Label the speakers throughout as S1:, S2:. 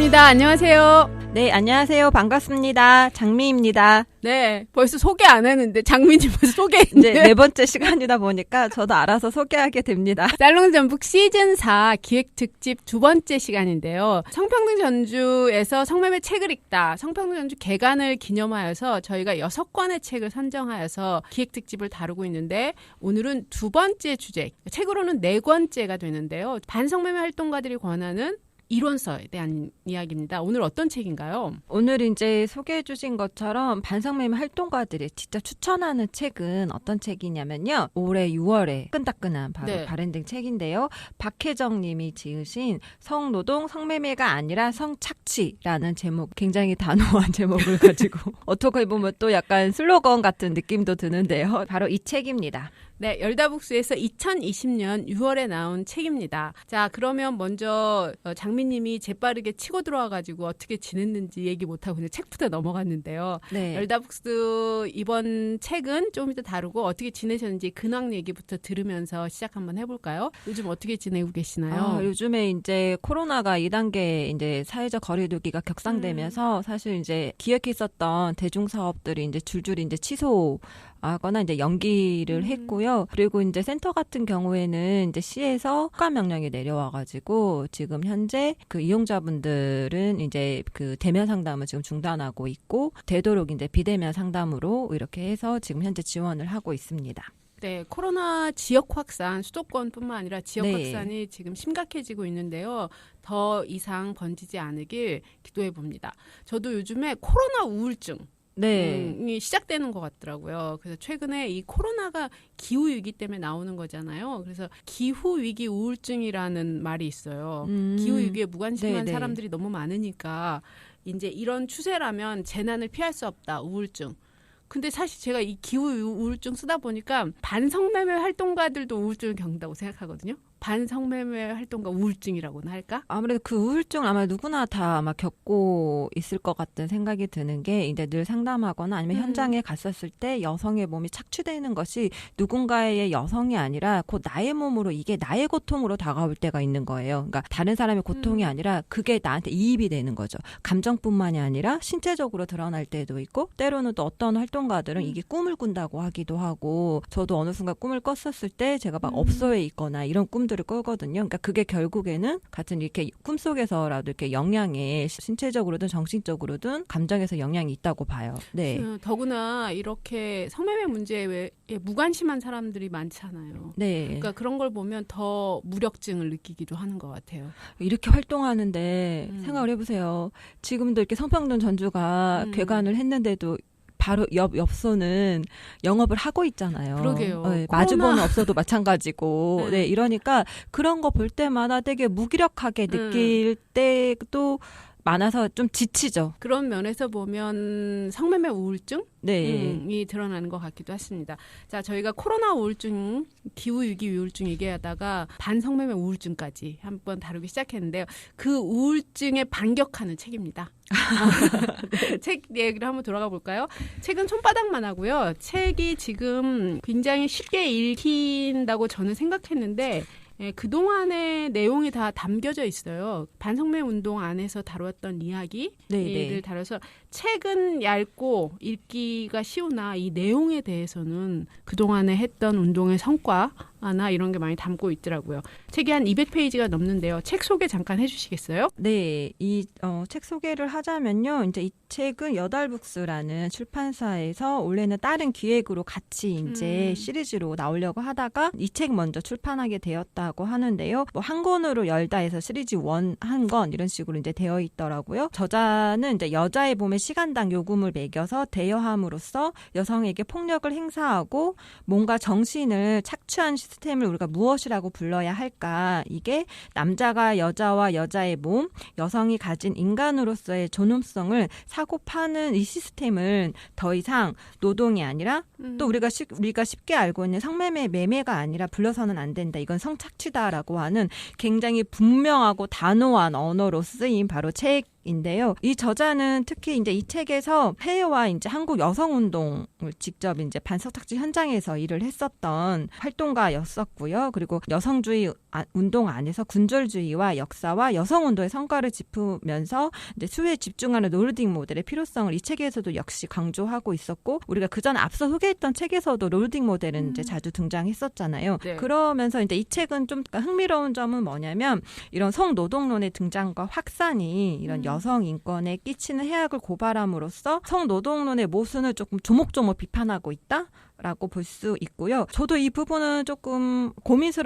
S1: 반갑습니다. 안녕하세요.
S2: 네, 안녕하세요. 반갑습니다. 장미입니다.
S1: 네, 벌써 소개 안 했는데 장미님 벌써 소개했는데
S2: 이제 네 번째 시간이다 보니까 저도 알아서 소개하게 됩니다.
S1: 살롱 전북 시즌4 기획특집 두 번째 시간인데요. 성평등 전주에서 성매매 책을 읽다, 성평등 전주 개관을 기념하여서 저희가 6권의 책을 선정하여서 기획특집을 다루고 있는데 오늘은 두 번째 주제, 책으로는 4권째가 되는데요. 반성매매 활동가들이 권하는 이론서에 대한 이야기입니다. 오늘 어떤 책인가요?
S2: 오늘 이제 소개해 주신 것처럼 반성매매 활동가들이 직접 추천하는 책은 어떤 책이냐면요. 올해 6월에 따끈따끈한 바로 발행된 책인데요. 박혜정 님이 지으신 성노동, 성매매가 아니라 성착취라는 제목, 굉장히 단호한 제목을 가지고 어떻게 보면 또 약간 슬로건 같은 느낌도 드는데요. 바로 이 책입니다.
S1: 네, 열다북스에서 2020년 6월에 나온 책입니다. 자, 그러면 먼저 장미님이 재빠르게 치고 들어와가지고 어떻게 지냈는지 얘기 못하고 그냥 책부터 넘어갔는데요.
S2: 네.
S1: 열다북스 이번 책은 조금 이따 다루고 어떻게 지내셨는지 근황 얘기부터 들으면서 시작 한번 해볼까요? 요즘 어떻게 지내고 계시나요?
S2: 요즘에 이제 코로나가 2단계 이제 사회적 거리두기가 격상되면서 사실 이제 기획했었던 대중사업들이 이제 줄줄이 이제 취소하거나 이제 연기를 했고요. 그리고 이제 센터 같은 경우에는 이제 시에서 허가 명령이 내려와가지고 지금 현재 그 이용자분들은 이제 그 대면 상담을 지금 중단하고 있고 되도록 이제 비대면 상담으로 이렇게 해서 지금 현재 지원을 하고 있습니다.
S1: 네, 코로나 지역 확산, 수도권뿐만 아니라 지역
S2: 네.
S1: 확산이 지금 심각해지고 있는데요. 더 이상 번지지 않으길 기도해 봅니다. 저도 요즘에 코로나 우울증 이 시작되는 것 같더라고요. 그래서 최근에 이 코로나가 기후 위기 때문에 나오는 거잖아요. 그래서 기후 위기 우울증이라는 말이 있어요. 기후 위기에 무관심한 사람들이 너무 많으니까 이제 이런 추세라면 재난을 피할 수 없다. 우울증. 근데 사실 제가 이 기후 우울증 쓰다 보니까 반성매매 활동가들도 우울증을 겪는다고 생각하거든요. 반성매매 활동가 우울증이라고나 할까?
S2: 아무래도 그 우울증 아마 누구나 다 아마 겪고 있을 것 같은 생각이 드는 게 이제 늘 상담하거나 아니면 현장에 갔었을 때 여성의 몸이 착취되는 것이 누군가의 여성이 아니라 곧 나의 몸으로 이게 나의 고통으로 다가올 때가 있는 거예요. 그러니까 다른 사람의 고통이 아니라 그게 나한테 이입이 되는 거죠. 감정뿐만이 아니라 신체적으로 드러날 때도 있고 때로는 또 어떤 활동가들은 이게 꿈을 꾼다고 하기도 하고 저도 어느 순간 꿈을 꿨었을 때 제가 막 업소에 있거나 이런 꿈들을 꾸거든요. 그러니까 그게 결국에는 같은 이렇게 꿈속에서라도 이렇게 영향에 신체적으로든 정신적으로든 감정에서 영향이 있다고 봐요. 네.
S1: 더구나 이렇게 성매매 문제에 무관심한 사람들이 많잖아요.
S2: 네.
S1: 그러니까 그런 걸 보면 더 무력증을 느끼기도 하는 것 같아요.
S2: 이렇게 활동하는데 생각을 해보세요. 지금도 이렇게 성평등 전주가 개관을 했는데도 바로 업소는 영업을 하고 있잖아요.
S1: 그러게요.
S2: 네, 마주보는 업소도 마찬가지고. 네, 이러니까 그런 거 볼 때마다 되게 무기력하게 느낄 때도 많아서 좀 지치죠.
S1: 그런 면에서 보면 성매매 우울증?
S2: 네.
S1: 이 드러나는 것 같기도 했습니다. 자, 저희가 코로나 우울증, 기후위기 우울증 얘기하다가 반성매매 우울증까지 한번 다루기 시작했는데요. 그 우울증에 반격하는 책입니다. 책 얘기를 한번 돌아가 볼까요? 책은 손바닥만 하고요. 책이 지금 굉장히 쉽게 읽힌다고 저는 생각했는데 그동안의 내용이 다 담겨져 있어요. 반성매매 운동 안에서 다뤘던 이야기를 다뤄서 책은 얇고 읽기가 쉬우나 이 내용에 대해서는 그동안에 했던 운동의 성과나 이런 게 많이 담고 있더라고요. 책이 한 200페이지가 넘는데요. 책 소개 잠깐 해주시겠어요?
S2: 네, 이 책 소개를 하자면요. 이제 이 책은 여달북스라는 출판사에서 원래는 다른 기획으로 같이 이제 시리즈로 나오려고 하다가 이 책 먼저 출판하게 되었다고 하는데요. 뭐 한 권으로 열다해서 시리즈 1 한 권 이런 식으로 이제 되어 있더라고요. 저자는 이제 여자의 몸에 시간당 요금을 매겨서 대여함으로써 여성에게 폭력을 행사하고 뭔가 정신을 착취한 시스템을 우리가 무엇이라고 불러야 할까? 이게 남자가 여자와 여자의 몸, 여성이 가진 인간으로서의 존엄성을 사고 파는 이 시스템은 더 이상 노동이 아니라 또 우리가 쉽게 알고 있는 매매가 아니라 불러서는 안 된다. 이건 성착취다라고 하는 굉장히 분명하고 단호한 언어로 쓰인 바로 책 책인데요. 이 저자는 특히 이제 이 책에서 해외와 이제 한국 여성 운동을 직접 이제 반성착취 현장에서 일을 했었던 활동가였었고요. 그리고 여성주의 운동 안에서 군졸주의와 역사와 여성 운동의 성과를 짚으면서 이제 수혜에 집중하는 노르딕 모델의 필요성을 이 책에서도 역시 강조하고 있었고, 우리가 그전 앞서 소개했던 책에서도 노르딕 모델은 이제 자주 등장했었잖아요.
S1: 네.
S2: 그러면서 이제 이 책은 좀 흥미로운 점은 뭐냐면 이런 성노동론의 등장과 확산이 이런 여성 인권에 끼치는 해악을 고발함으로써 성노동론의 모순을 조금 조목조목 비판하고 있다? 라고 볼 수 있고요. 저도 이 부분은 조금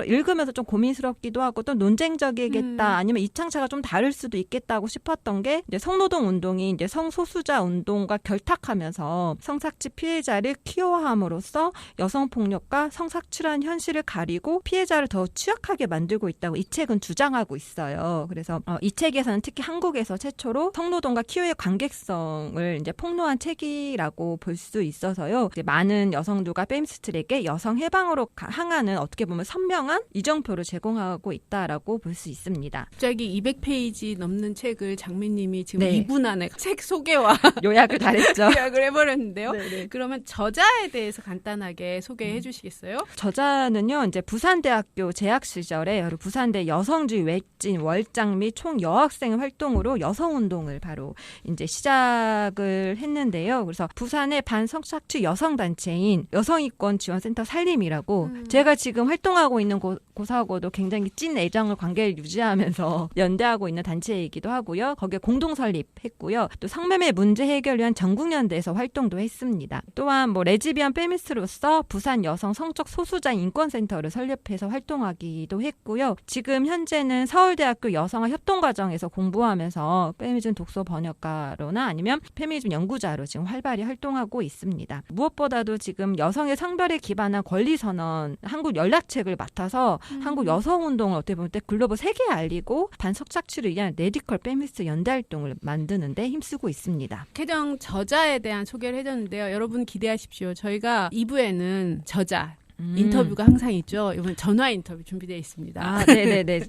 S2: 읽으면서 좀 고민스럽기도 하고 또 논쟁적이겠다. 아니면 입장차가 좀 다를 수도 있겠다고 싶었던 게 이제 성노동 운동이 이제 성소수자 운동과 결탁하면서 성착취 피해자를 키워함으로써 여성 폭력과 성착취라는 현실을 가리고 피해자를 더 취약하게 만들고 있다고 이 책은 주장하고 있어요. 그래서 이 책에서는 특히 한국에서 최초로 성노동과 키워의 관계성을 이제 폭로한 책이라고 볼 수 있어서요. 이제 많은 여성 누가 페미니스트에게 여성 해방으로 향하는 어떻게 보면 선명한 이정표를 제공하고 있다라고 볼 수 있습니다.
S1: 갑자기 200페이지 넘는 책을 장미님이 지금
S2: 네.
S1: 2분 안에 책 소개와
S2: 요약을 잘했죠.
S1: 요약을 해버렸는데요.
S2: 네네.
S1: 그러면 저자에 대해서 간단하게 소개해 주시겠어요?
S2: 저자는요, 이제 부산대학교 재학 시절에 부산대 여성주의 외진 월장 및 총여학생 활동으로 여성운동을 바로 이제 시작을 했는데요. 그래서 부산의 반성착취 여성단체인 여성인권 지원센터 살림이라고 제가 지금 활동하고 있는 곳하고도 굉장히 찐 애정을 관계를 유지하면서 연대하고 있는 단체이기도 하고요. 거기에 공동 설립했고요. 또 성매매 문제 해결을 위한 전국연대에서 활동도 했습니다. 또한 뭐 레즈비언 페미니스트로서 부산 여성 성적 소수자 인권센터를 설립해서 활동하기도 했고요. 지금 현재는 서울대학교 여성화 협동과정에서 공부하면서 페미니즘 독서 번역가로나 아니면 페미니즘 연구자로 지금 활발히 활동하고 있습니다. 무엇보다도 지금 여성의 성별에 기반한 권리선언 한국 연락책을 맡아서 한국 여성운동을 어떻게 보면 글로벌 세계에 알리고 반성착취를 위한 레디컬 페미니스트 연대활동을 만드는 데 힘쓰고 있습니다.
S1: 캐정 저자에 대한 소개를 해줬는데요. 여러분 기대하십시오. 저희가 2부에는 저자 인터뷰가 항상 있죠. 이번 전화 인터뷰 준비되어 있습니다.
S2: 아, 네네네.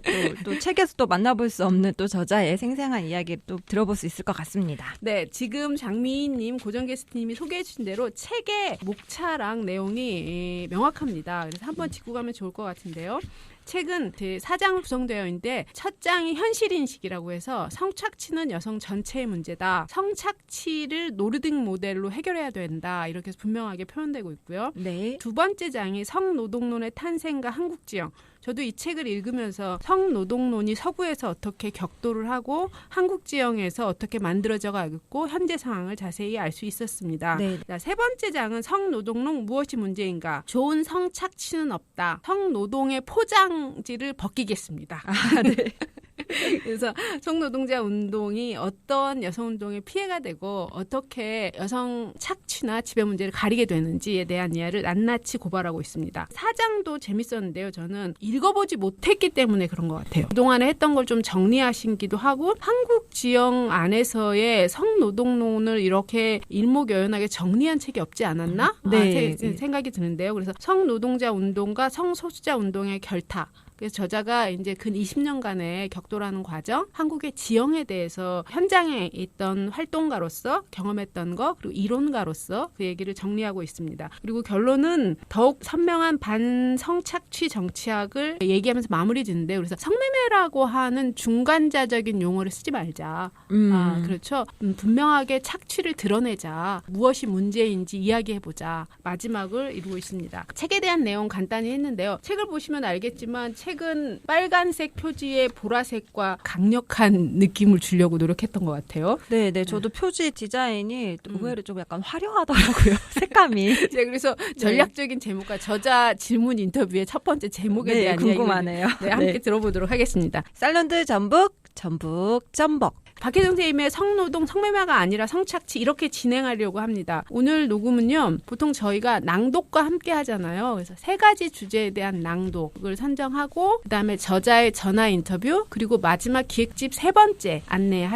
S2: 또 책에서 또 만나볼 수 없는 또 저자의 생생한 이야기를 또 들어볼 수 있을 것 같습니다.
S1: 네, 지금 장미희님, 고정 게스트님이 소개해 주신 대로 책의 목차랑 내용이 명확합니다. 그래서 한번 짚고 가면 좋을 것 같은데요. 책은 4장으로 구성되어 있는데 첫 장이 현실인식이라고 해서 성착취는 여성 전체의 문제다. 성착취를 노르딕 모델로 해결해야 된다. 이렇게 해서 분명하게 표현되고 있고요.
S2: 네.
S1: 두 번째 장이 성노동론의 탄생과 한국지형. 저도 이 책을 읽으면서 성노동론이 서구에서 어떻게 격돌을 하고 한국 지형에서 어떻게 만들어져 가고 현재 상황을 자세히 알 수 있었습니다.
S2: 네.
S1: 자, 세 번째 장은 성노동론 무엇이 문제인가? 좋은 성착취는 없다. 성노동의 포장지를 벗기겠습니다.
S2: 아, 네.
S1: 그래서 성노동자 운동이 어떤 여성운동에 피해가 되고 어떻게 여성 착취나 지배 문제를 가리게 되는지에 대한 이야기를 낱낱이 고발하고 있습니다. 사장도 재밌었는데요. 저는 읽어보지 못했기 때문에 그런 것 같아요. 그동안에 했던 걸 좀 정리하신기도 하고 한국 지형 안에서의 성노동론을 이렇게 일목요연하게 정리한 책이 없지 않았나?
S2: 네.
S1: 생각이 드는데요. 그래서 성노동자 운동과 성소수자 운동의 결탁. 그래서 저자가 이제 근 20년간의 격돌하는 과정, 한국의 지형에 대해서 현장에 있던 활동가로서 경험했던 거, 그리고 이론가로서 그 얘기를 정리하고 있습니다. 그리고 결론은 더욱 선명한 반성착취 정치학을 얘기하면서 마무리 짓는데요. 그래서 성매매라고 하는 중간자적인 용어를 쓰지 말자. 그렇죠. 분명하게 착취를 드러내자. 무엇이 문제인지 이야기해보자. 마지막을 이루고 있습니다. 책에 대한 내용 간단히 했는데요. 책을 보시면 알겠지만 책은 빨간색 표지에 보라색과 강력한 느낌을 주려고 노력했던 것 같아요.
S2: 네. 저도 표지 디자인이 의외로 좀 약간 화려하더라고요. 색감이.
S1: 네, 그래서 전략적인 제목과 저자 질문 인터뷰의 첫 번째 제목에 대한
S2: 궁금하네요.
S1: 이야기를 함께 들어보도록 하겠습니다.
S2: 샐런드 전북 전복.
S1: 박혜정 선생님의 성노동, 성매매가 아니라 성착취 이렇게 진행하려고 합니다. 오늘 녹음은요. 보통 저희가 낭독과 함께 하잖아요. 그래서 3가지 주제에 대한 낭독을 선정하고 그다음에 저자의 전화 인터뷰 그리고 마지막 기획집 3번째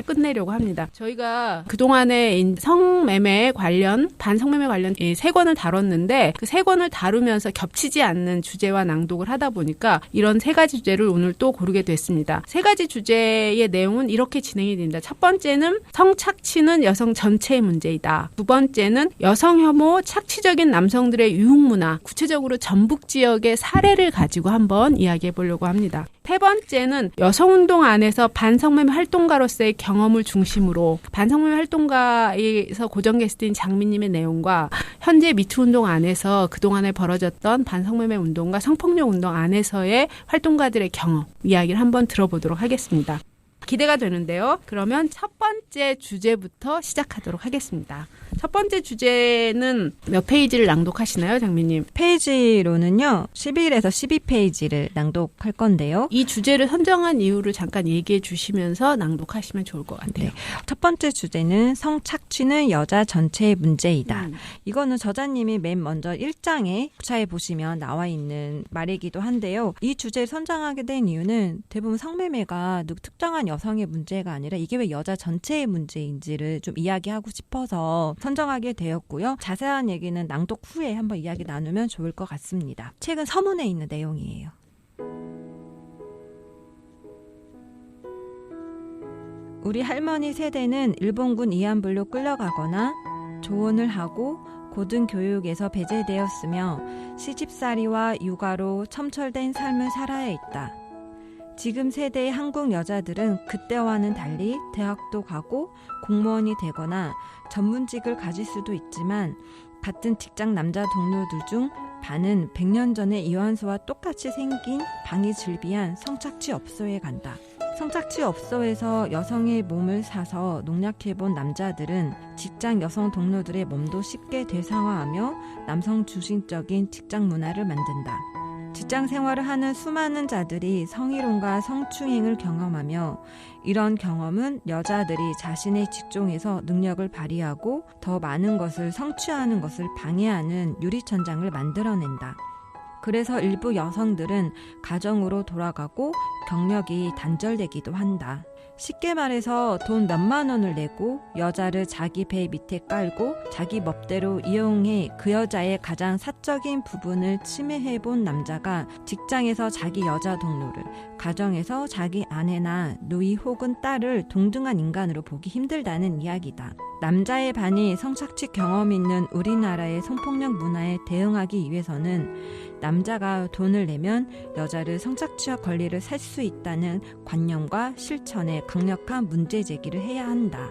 S1: 끝내려고 합니다. 저희가 그동안에 성매매 관련 반성매매 관련 3권을 다뤘는데 그 3권을 다루면서 겹치지 않는 주제와 낭독을 하다 보니까 이런 3가지 주제를 오늘 또 고르게 됐습니다. 3가지 주제의 내용은 이렇게 진행이 됩니다. 있습니다. 첫 번째는 성착취는 여성 전체의 문제이다. 두 번째는 여성 혐오 착취적인 남성들의 유흥문화, 구체적으로 전북 지역의 사례를 가지고 한번 이야기해 보려고 합니다. 세 번째는 여성운동 안에서 반성매매 활동가로서의 경험을 중심으로 반성매매 활동가에서 고정 게스트인 장미님의 내용과 현재 미투운동 안에서 그동안에 벌어졌던 반성매매 운동과 성폭력 운동 안에서의 활동가들의 경험 이야기를 한번 들어보도록 하겠습니다. 기대가 되는데요. 그러면 첫 번째 주제부터 시작하도록 하겠습니다. 첫 번째 주제는 몇 페이지를 낭독하시나요, 장미님?
S2: 페이지로는요. 11에서 12페이지를 낭독할 건데요.
S1: 이 주제를 선정한 이유를 잠깐 얘기해 주시면서 낭독하시면 좋을 것 같아요.
S2: 네. 첫 번째 주제는 성착취는 여자 전체의 문제이다. 이거는 저자님이 맨 먼저 1장에 구차에 보시면 나와 있는 말이기도 한데요. 이 주제를 선정하게 된 이유는 대부분 성매매가 특정한 여성의 문제가 아니라 이게 왜 여자 전체의 문제인지를 좀 이야기하고 싶어서 선정하게 되었고요. 자세한 얘기는 낭독 후에 한번 이야기 나누면 좋을 것 같습니다. 책은 서문에 있는 내용이에요. 우리 할머니 세대는 일본군 이안불로 끌려가거나 조언을 하고 고등교육에서 배제되었으며 시집살이와 육아로 첨철된 삶을 살아야 했다. 지금 세대의 한국 여자들은 그때와는 달리 대학도 가고 공무원이 되거나 전문직을 가질 수도 있지만 같은 직장 남자 동료들 중 반은 100년 전에 이완소와 똑같이 생긴 방이 즐비한 성착취업소에 간다. 성착취업소에서 여성의 몸을 사서 농약해본 남자들은 직장 여성 동료들의 몸도 쉽게 대상화하며 남성 중심적인 직장 문화를 만든다. 직장 생활을 하는 수많은 자들이 성희롱과 성추행을 경험하며 이런 경험은 여자들이 자신의 직종에서 능력을 발휘하고 더 많은 것을 성취하는 것을 방해하는 유리천장을 만들어낸다. 그래서 일부 여성들은 가정으로 돌아가고 경력이 단절되기도 한다. 쉽게 말해서 돈 몇만 원을 내고 여자를 자기 배 밑에 깔고 자기 멋대로 이용해 그 여자의 가장 사적인 부분을 침해해본 남자가 직장에서 자기 여자 동료를, 가정에서 자기 아내나 누이 혹은 딸을 동등한 인간으로 보기 힘들다는 이야기다. 남자의 반이 성착취 경험이 있는 우리나라의 성폭력 문화에 대응하기 위해서는 남자가 돈을 내면 여자를 성착취와 권리를 살 수 있다는 관념과 실천에 강력한 문제 제기를 해야 한다.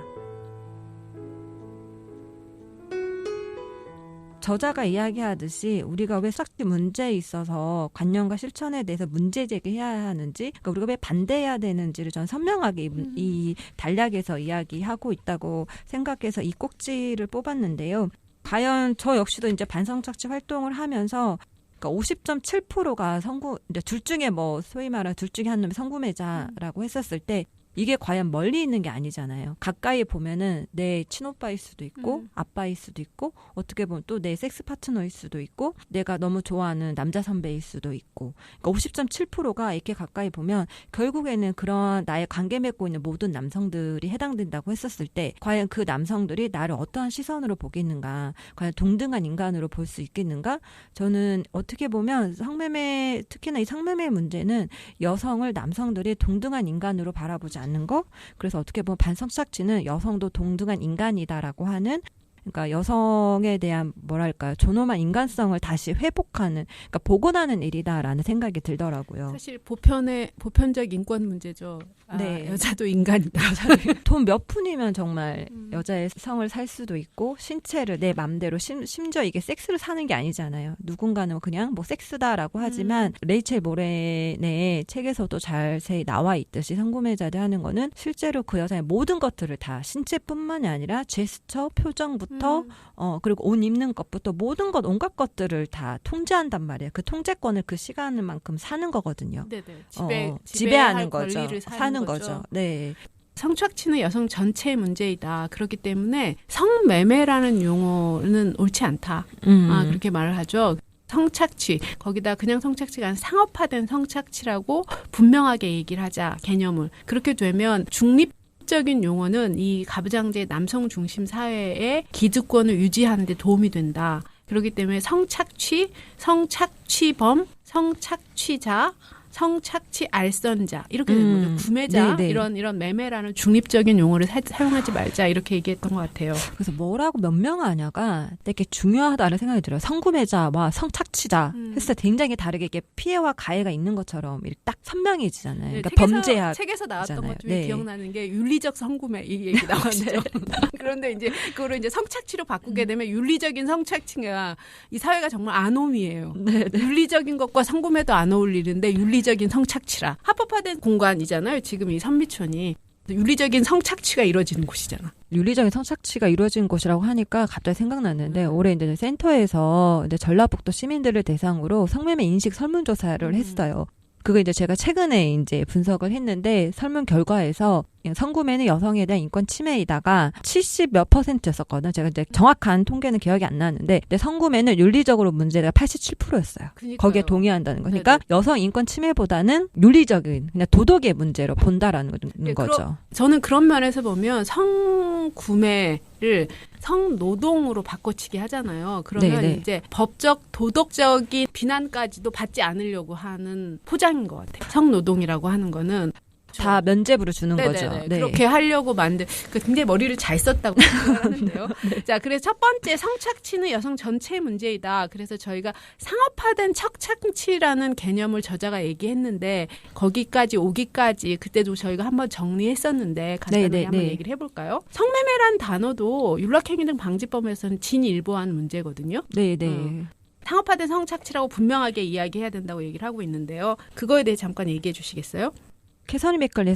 S2: 저자가 이야기하듯이 우리가 왜 성착취 문제에 있어서 관념과 실천에 대해서 문제 제기해야 하는지, 그러니까 우리가 왜 반대해야 되는지를 전 선명하게 이 단락에서 이야기하고 있다고 생각해서 이 꼭지를 뽑았는데요. 과연 저 역시도 이제 반성착취 활동을 하면서 50.7%가 이제 둘 중에 소위 말하는 둘 중에 한 놈이 성구매자라고 했었을 때 이게 과연 멀리 있는 게 아니잖아요. 가까이 보면은 내 친오빠일 수도 있고 아빠일 수도 있고 어떻게 보면 또 내 섹스 파트너일 수도 있고 내가 너무 좋아하는 남자 선배일 수도 있고, 그러니까 50.7%가 이렇게 가까이 보면 결국에는 그런 나의 관계 맺고 있는 모든 남성들이 해당된다고 했었을 때 과연 그 남성들이 나를 어떠한 시선으로 보겠는가, 과연 동등한 인간으로 볼 수 있겠는가. 저는 어떻게 보면 성매매, 특히나 이 성매매 문제는 여성을 남성들이 동등한 인간으로 바라보지 않는 거. 그래서 어떻게 보면 반성착취는 여성도 동등한 인간이다라고 하는, 그러니까 여성에 대한 존엄한 인간성을 다시 회복하는, 그러니까 복원하는 일이다라는 생각이 들더라고요.
S1: 사실 보편적 인권 문제죠.
S2: 네.
S1: 여자도 인간이다.
S2: 돈 몇 푼이면 정말 여자의 성을 살 수도 있고 신체를 내 맘대로 심지어 이게 섹스를 사는 게 아니잖아요. 누군가는 그냥 섹스다라고 하지만 레이첼 모렌의 책에서도 자세히 나와 있듯이 성구매자들 하는 거는 실제로 그 여자의 모든 것들을 다, 신체뿐만이 아니라 제스처, 표정부터 그리고 옷 입는 것부터 모든 것, 온갖 것들을 다 통제한단 말이에요. 그 통제권을 그 시간만큼 사는 거거든요.
S1: 네네.
S2: 지배하는 거죠.
S1: 권리를
S2: 사는 거죠. 네.
S1: 성착취는 여성 전체의 문제이다. 그렇기 때문에 성매매라는 용어는 옳지 않다. 그렇게 말을 하죠. 성착취, 거기다 그냥 성착취가 아니라 상업화된 성착취라고 분명하게 얘기를 하자, 개념을. 그렇게 되면 중립적인 용어는 이 가부장제 남성 중심 사회의 기득권을 유지하는 데 도움이 된다. 그렇기 때문에 성착취, 성착취범, 성착취자, 성착취 알선자 이렇게 되는 거죠. 구매자
S2: 네네.
S1: 이런 매매라는 중립적인 용어를 사용하지 말자 이렇게 얘기했던 것 같아요.
S2: 그래서 뭐라고 명명하냐가 되게 중요하다는 생각이 들어요. 성구매자와 성착취자 했을 때 굉장히 다르게 이게 피해와 가해가 있는 것처럼 이렇게 딱 선명해지잖아요.
S1: 네,
S2: 그러니까
S1: 책에서
S2: 범죄학
S1: 나왔던 것 중에
S2: 네.
S1: 기억나는 게 윤리적 성구매 이 얘기 나왔죠. 그런데 이제 그거를 이제 성착취로 바꾸게 되면 윤리적인 성착취가 이 사회가 정말 아노미예요. 윤리적인 것과 성구매도 안 어울리는데 윤리적인 성착취라. 합법화된 공간이잖아요. 지금 이 선미촌이. 윤리적인 성착취가 이루어지는 곳이잖아.
S2: 윤리적인 성착취가 이루어진 곳이라고 하니까 갑자기 생각났는데 올해 이제 센터에서 이제 전라북도 시민들을 대상으로 성매매 인식 설문조사를 했어요. 그거 이제 제가 최근에 이제 분석을 했는데 설문 결과에서 성구매는 여성에 대한 인권 침해이다가 70 몇 %였었거든요. 제가 이제 정확한 통계는 기억이 안 나는데 성구매는 윤리적으로 문제가 87%였어요.
S1: 그러니까요.
S2: 거기에 동의한다는 거. 그러니까 여성 인권 침해보다는 윤리적인 그냥 도덕의 문제로 본다라는 거죠.
S1: 저는 그런 면에서 보면 성구매를 성노동으로 바꿔치기 하잖아요. 그러면
S2: 네네.
S1: 이제 법적, 도덕적인 비난까지도 받지 않으려고 하는 포장인 것 같아요. 성노동이라고 하는 거는
S2: 다 면죄부로 주는
S1: 네네네.
S2: 거죠. 네.
S1: 그렇게 하려고 굉장히 머리를 잘 썼다고 생각하는데요. 자, 그래서 첫 번째 성착취는 여성 전체의 문제이다. 그래서 저희가 상업화된 척착취라는 개념을 저자가 얘기했는데 거기까지 오기까지 그때도 저희가 한번 정리했었는데 간단하게
S2: 네네네.
S1: 한번 얘기를 해볼까요? 성매매란 단어도 윤락행위 등 방지법에서는 진일보한 문제거든요.
S2: 네.
S1: 상업화된 성착취라고 분명하게 이야기해야 된다고 얘기를 하고 있는데요. 그거에 대해 잠깐 얘기해 주시겠어요?
S2: 캐서린
S1: 맞아요.
S2: 맥컬린의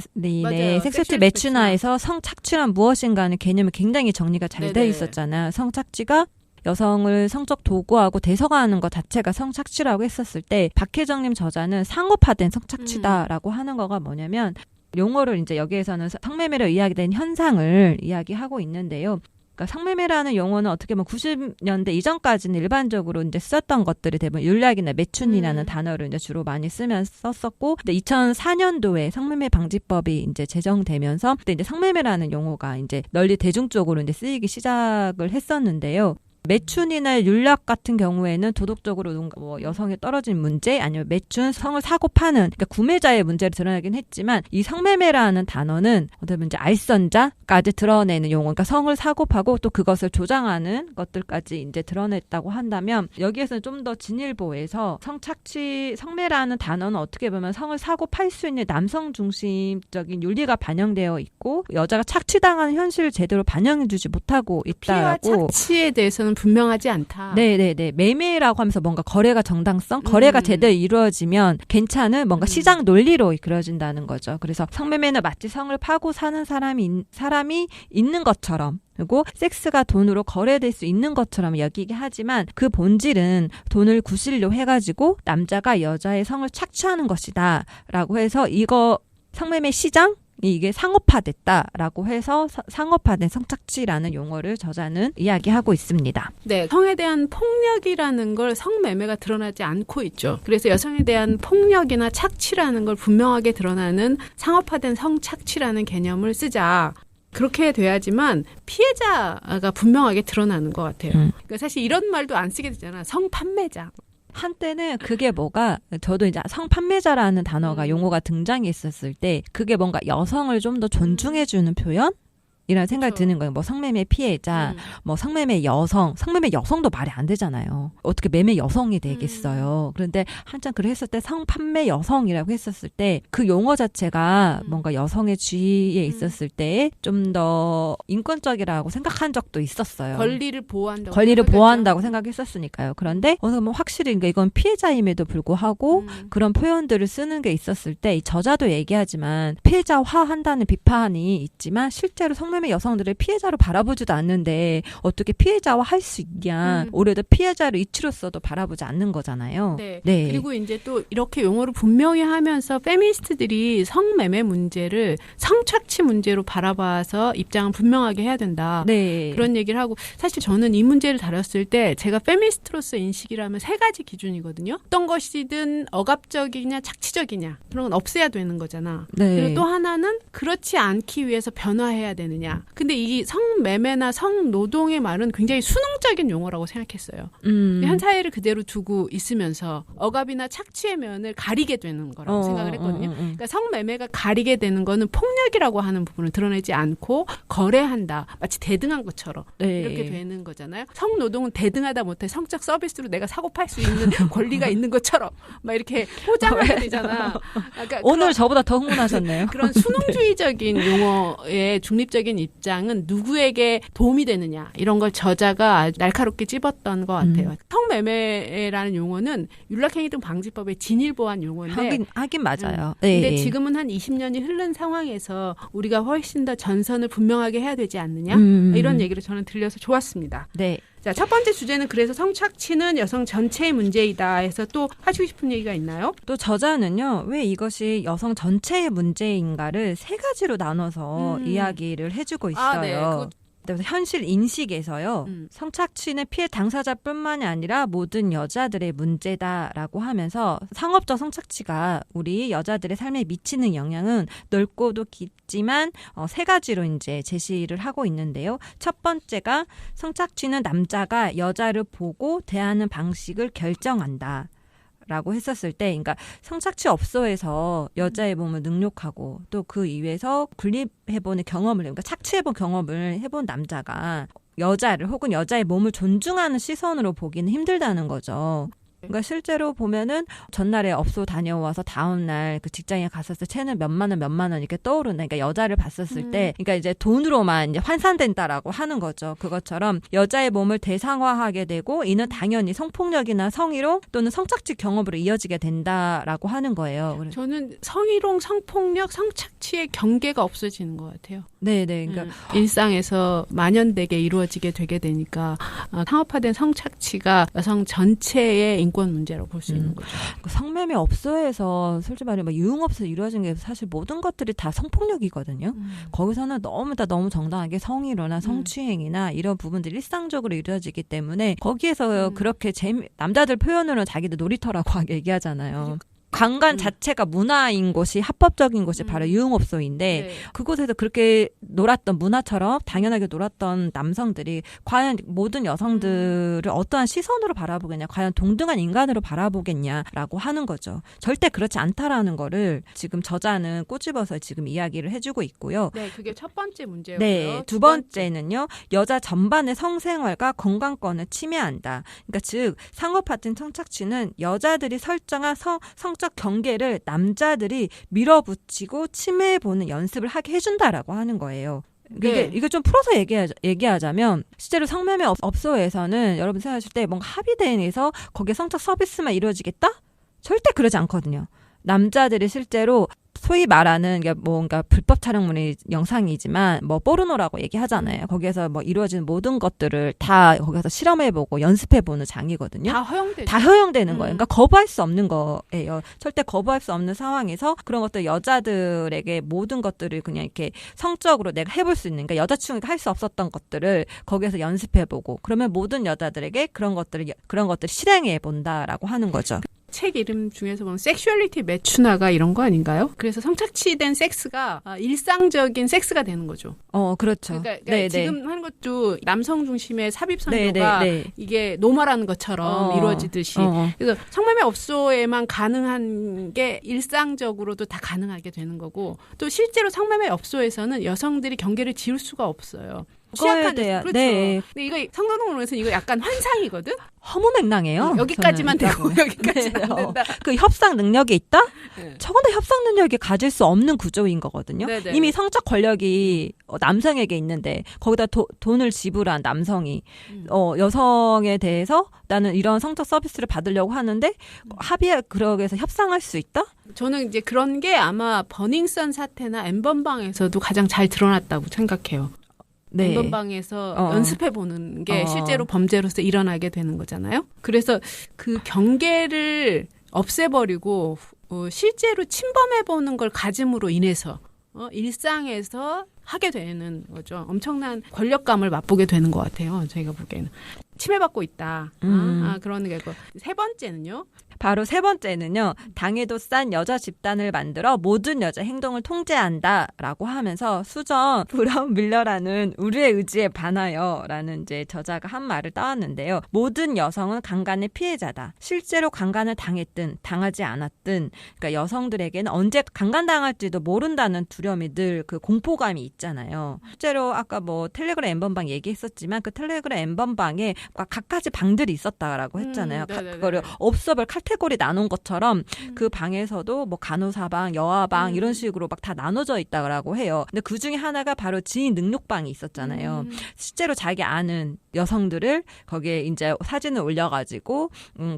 S2: 섹슈얼티
S1: 섹슈얼티
S2: 매춘화에서 성착취란 무엇인가 하는 개념이 굉장히 정리가 잘 돼
S1: 네네.
S2: 있었잖아요. 성착취가 여성을 성적 도구하고 대서가하는 것 자체가 성착취라고 했었을 때 박혜정님 저자는 상업화된 성착취다라고 하는 거가 뭐냐면 용어를 이제 여기에서는 성매매로 이야기된 현상을 이야기하고 있는데요. 그러니까 성매매라는 용어는 어떻게 보면 90년대 이전까지는 일반적으로 이제 썼던 것들이 대부분 윤락이나 매춘이라는 단어를 이제 주로 많이 썼었고, 근데 2004년도에 성매매 방지법이 이제 제정되면서 그때 이제 성매매라는 용어가 이제 널리 대중적으로 이제 쓰이기 시작을 했었는데요. 매춘이나 윤락 같은 경우에는 도덕적으로 뭐 여성이 떨어진 문제 아니면 매춘, 성을 사고 파는 그러니까 구매자의 문제를 드러나긴 했지만 이 성매매라는 단어는 어떻게 보면 이제 알선자까지 드러내는 용어, 그러니까 성을 사고 파고 또 그것을 조장하는 것들까지 이제 드러냈다고 한다면 여기에서는 좀 더 진일보에서 성착취, 성매라는 단어는 어떻게 보면 성을 사고 팔 수 있는 남성 중심적인 윤리가 반영되어 있고 여자가 착취당하는 현실을 제대로 반영해주지 못하고 있다라고.
S1: 피해와 착취에 대해서는 분명하지 않다.
S2: 네네네. 매매라고 하면서 뭔가 거래가 정당성, 거래가 제대로 이루어지면 괜찮은 뭔가 시장 논리로 그려진다는 거죠. 그래서 성매매는 마치 성을 파고 사는 사람이 있는 것처럼, 그리고 섹스가 돈으로 거래될 수 있는 것처럼 여기게 하지만 그 본질은 돈을 구실로 해가지고 남자가 여자의 성을 착취하는 것이다 라고 해서 이거 성매매 시장? 이게 상업화됐다라고 해서 상업화된 성착취라는 용어를 저자는 이야기하고 있습니다.
S1: 네, 성에 대한 폭력이라는 걸 성매매가 드러나지 않고 있죠. 그래서 여성에 대한 폭력이나 착취라는 걸 분명하게 드러나는 상업화된 성착취라는 개념을 쓰자. 그렇게 돼야지만 피해자가 분명하게 드러나는 것 같아요. 그러니까 사실 이런 말도 안 쓰게 되잖아. 성판매자.
S2: 한때는 그게 뭐가 저도 이제 성판매자라는 단어가 용어가 등장했었을 때 그게 뭔가 여성을 좀 더 존중해주는 표현? 이라는 생각이 드는 거예요. 뭐 성매매 피해자, 뭐 성매매 여성, 성매매 여성도 말이 안 되잖아요. 어떻게 매매 여성이 되겠어요. 그런데 한참 그걸 했을 때 성판매 여성이라고 했었을 때 그 용어 자체가 뭔가 여성의 주의에 있었을 때 좀 더 인권적이라고 생각한 적도 있었어요.
S1: 권리를 보호한다고.
S2: 권리를 보호한다고 생각했었으니까요. 그런데 뭐 확실히 이건 피해자임에도 불구하고 그런 표현들을 쓰는 게 있었을 때 이 저자도 얘기하지만 피해자화한다는 비판이 있지만 실제로 성매매 여성들을 피해자로 바라보지도 않는데 어떻게 피해자화 할 수 있냐. 오히려 피해자로 이치로서도 바라보지 않는 거잖아요.
S1: 네. 그리고 이제 또 이렇게 용어를 분명히 하면서 페미니스트들이 성매매 문제를 성착취 문제로 바라봐서 입장을 분명하게 해야 된다.
S2: 네.
S1: 그런 얘기를 하고 사실 저는 이 문제를 다뤘을 때 제가 페미니스트로서 인식이라면 세 가지 기준이거든요. 어떤 것이든 억압적이냐 착취적이냐 그런 건 없애야 되는 거잖아.
S2: 네.
S1: 그리고 또 하나는 그렇지 않기 위해서 변화해야 되느냐. 아니냐. 근데 이 성매매나 성노동의 말은 굉장히 수능적인 용어라고 생각했어요. 현 사회를 그대로 두고 있으면서 억압이나 착취의 면을 가리게 되는 거라고 생각을 했거든요. 그러니까 성매매가 가리게 되는 거는 폭력이라고 하는 부분을 드러내지 않고 거래한다. 마치 대등한 것처럼
S2: 네.
S1: 이렇게 되는 거잖아요. 성노동은 대등하다 못해 성적 서비스로 내가 사고 팔 수 있는 권리가 있는 것처럼 막 이렇게 포장하게 되잖아. 그러니까
S2: 오늘 저보다 더 흥분하셨네요.
S1: 그런 수능주의적인 용어의 중립적인 입장은 누구에게 도움이 되느냐 이런 걸 저자가 날카롭게 찝었던 것 같아요. 성매매라는 용어는 윤락행위 등 방지법의 진일보한 용어인데
S2: 하긴 맞아요.
S1: 근데 지금은 한 20년이 흐른 상황에서 우리가 훨씬 더 전선을 분명하게 해야 되지 않느냐 이런 얘기를 저는 들려서 좋았습니다.
S2: 네.
S1: 자, 첫 번째 주제는 그래서 성착취는 여성 전체의 문제이다 해서 또 하시고 싶은 얘기가 있나요?
S2: 또 저자는요, 왜 이것이 여성 전체의 문제인가를 세 가지로 나눠서 이야기를 해주고 있어요.
S1: 네.
S2: 그래서 현실 인식에서요. 성착취는 피해 당사자뿐만이 아니라 모든 여자들의 문제다라고 하면서 상업적 성착취가 우리 여자들의 삶에 미치는 영향은 넓고도 깊지만 세 가지로 이제 제시를 하고 있는데요. 첫 번째가 성착취는 남자가 여자를 보고 대하는 방식을 결정한다. 라고 했었을 때, 그러니까 성착취 업소에서 여자의 몸을 능욕하고 또 그 이후에서 군립해보는 경험을, 그러니까 착취해본 경험을 해본 남자가 여자를 혹은 여자의 몸을 존중하는 시선으로 보기는 힘들다는 거죠. 그러니까 실제로 보면은 전날에 업소 다녀와서 다음날 그 직장에 갔었을 때 채는 몇만 원 이렇게 떠오른다. 그러니까 여자를 봤었을 때, 그러니까 이제 돈으로만 이제 환산된다라고 하는 거죠. 그것처럼 여자의 몸을 대상화하게 되고 이는 당연히 성폭력이나 성희롱 또는 성착취 경험으로 이어지게 된다라고 하는 거예요. 그래서
S1: 저는 성희롱, 성폭력, 성착취의 경계가 없어지는 것 같아요.
S2: 네네. 그러니까
S1: 일상에서 만연되게 이루어지게 되게 되니까 상업화된 성착취가 여성 전체의 인권 문제로 볼 수 있는 거죠.
S2: 성매매 업소에서 솔직히 말해 막 유흥업소 이루어진 게 사실 모든 것들이 다 성폭력이거든요. 거기서는 너무 정당하게 성희롱이나 성추행이나 이런 부분들이 일상적으로 이루어지기 때문에 거기에서 그렇게 남자들 표현으로는 자기들 놀이터라고 얘기하잖아요. 관광 자체가 문화인 곳이 합법적인 곳이 바로 유흥업소인데
S1: 네.
S2: 그곳에서 그렇게 놀았던 문화처럼 당연하게 놀았던 남성들이 과연 모든 여성들을 어떠한 시선으로 바라보겠냐, 과연 동등한 인간으로 바라보겠냐라고 하는 거죠. 절대 그렇지 않다라는 거를 지금 저자는 꼬집어서 지금 이야기를 해주고 있고요.
S1: 네, 그게 첫 번째 문제였고요.
S2: 네, 두 번째는요. 여자 전반의 성생활과 건강권을 침해한다. 그러니까 즉 상업화된 성착취는 여자들이 설정한 성적 경계를 남자들이 밀어붙이고 침해해보는 연습을 하게 해준다라고 하는 거예요. 이게 좀 풀어서 얘기하자면 실제로 성매매 업소에서는 여러분 생각하실 때 뭔가 합의대행해서 거기에 성적 서비스만 이루어지겠다? 절대 그러지 않거든요. 남자들이 실제로 소위 말하는 게 뭔가 불법 촬영물의 영상이지만 뭐 포르노라고 얘기하잖아요. 거기에서 뭐 이루어지는 모든 것들을 다 거기서 실험해보고 연습해보는 장이거든요. 다 허용되는 거예요. 그러니까 거부할 수 없는 거예요. 절대 거부할 수 없는 상황에서 그런 것들 여자들에게 모든 것들을 그냥 이렇게 성적으로 내가 해볼 수 있는, 그러니까 여자친구가 할 수 없었던 것들을 거기에서 연습해보고 그러면 모든 여자들에게 그런 것들을 실행해본다라고 하는 거죠.
S1: 책 이름 중에서 보면 섹슈얼리티 매춘화가 이런 거 아닌가요? 그래서 성착취된 섹스가 일상적인 섹스가 되는 거죠.
S2: 그렇죠.
S1: 그러니까 지금 하는 것도 남성 중심의 삽입 선도가 이게 노멀한 것처럼 이루어지듯이 그래서 성매매 업소에만 가능한 게 일상적으로도 다 가능하게 되는 거고 또 실제로 성매매 업소에서는 여성들이 경계를 지울 수가 없어요. 취약한 그렇죠.
S2: 네.
S1: 근데 이거 성노동으로서는 이거 약간 환상이거든.
S2: 허무맹랑해요.
S1: 여기까지만 되고 여기까지는 안 된다.
S2: 그 협상 능력이 있다? 적어도 협상 능력이 가질 수 없는 구조인 거거든요.
S1: 네네.
S2: 이미 성적 권력이 남성에게 있는데 거기다 돈을 지불한 남성이 여성에 대해서 나는 이런 성적 서비스를 받으려고 하는데 합의에 그러기 위해서 협상할 수 있다?
S1: 저는 이제 그런 게 아마 버닝썬 사태나 엠번방에서도 가장 잘 드러났다고 생각해요.
S2: 네.
S1: 엠번방에서 연습해보는 게 실제로 범죄로서 일어나게 되는 거잖아요. 그래서 그 경계를 없애버리고 실제로 침범해보는 걸 가짐으로 인해서 일상에서 하게 되는 거죠. 엄청난 권력감을 맛보게 되는 것 같아요. 저희가 보기에는. 침해받고 있다. 그런 게 있고. 세 번째는요.
S2: 바로 세 번째는요. 당에도 싼 여자 집단을 만들어 모든 여자 행동을 통제한다라고 하면서 수전 브라운 밀러라는 우리의 의지에 반하여라는 이제 저자가 한 말을 따왔는데요. 모든 여성은 강간의 피해자다. 실제로 강간을 당했든 당하지 않았든 그러니까 여성들에게는 언제 강간당할지도 모른다는 두려움이 늘 그 공포감이 있잖아요. 실제로 아까 뭐 텔레그램 엠번방 얘기했었지만 그 텔레그램 엠번방에 각가지 방들이 있었다라고 했잖아요. 그거를 업소별 카테고리 나눈 것처럼 그 방에서도 뭐 간호사방, 여아방 이런 식으로 막 다 나눠져 있다고 해요. 근데 그 중에 하나가 바로 지인 능력방이 있었잖아요. 실제로 자기 아는 여성들을 거기에 이제 사진을 올려가지고